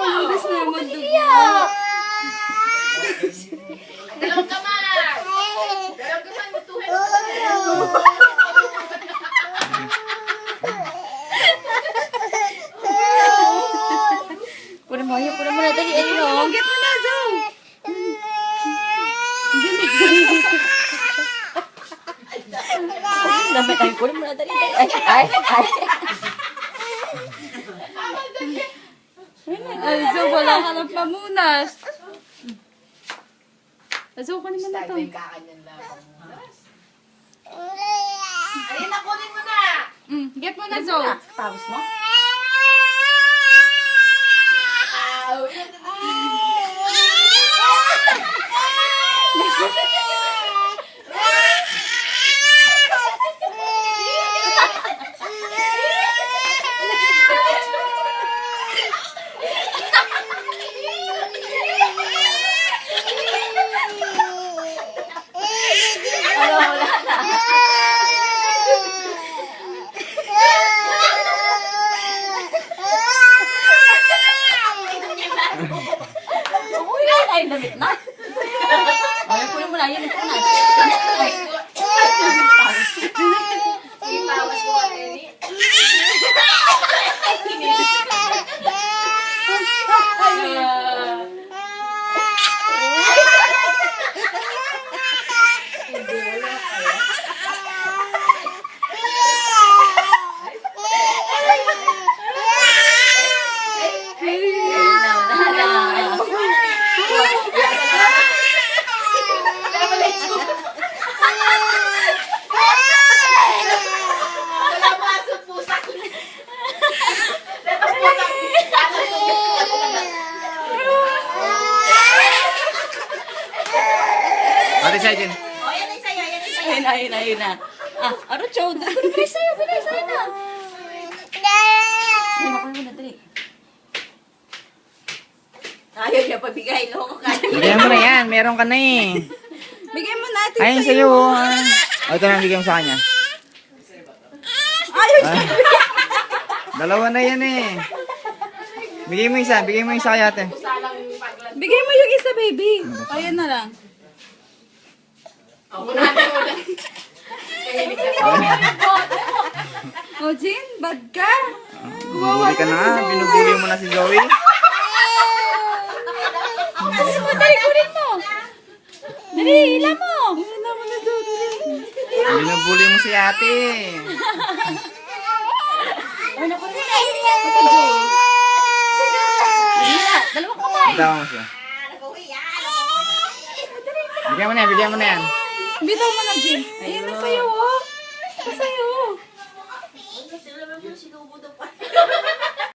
Kulis naman dugo. Dalawang kamay. Dalawang kamay, mutuhin mo. Kunin mo na, dali. Ayun o. Get mo na, Zo. Dami tayo. Kunin mo na, dali. Ay. Ay, Zo, wala ka ng pamunas. Zo, kunin mo na to. May kakanyan lang. Ayun na, kunin mo na. Get mo na, Zo. Pawis mo? Ay, damit na. Ay, kunin mo na. Yan, ito na. Ipawas ko ang ini. Ate Sajin. Oh, yan ay sa'yo, yan ay sa'yo. Ayun na. Ah, ano, Chow? Bilis sa'yo na. Ay, nakunin mo na, dali. Ayaw niya pabigay, loko ka. Bigyan mo na yan. Meron ka na eh. Bigay mo natin Ayun sa'yo. O, ito na bigyan mo sa kanya. Ayaw. Dalawa na yan eh. Bigay mo isa. Bigay mo isa kay ate. Bigay mo yung isa, baby. Ayan na lang. Ako natin mo na. O, Jin, bad ka. Binubuli ka na nga. Binubuli mo na si Zoe. Dali, kunin mo. Dali, ila mo. Ila mo na, Zo. Binubuli mo si ate. Ay, nakunin mo na. Ito, Zo. Dalawa kamay. Bitaw mo siya. Bigyan mo na yan. Bigyan mo na yan. Bitaw mo na, Jin. Ayan na sa'yo, oh. Ito sa'yo. Sinubo daw pa.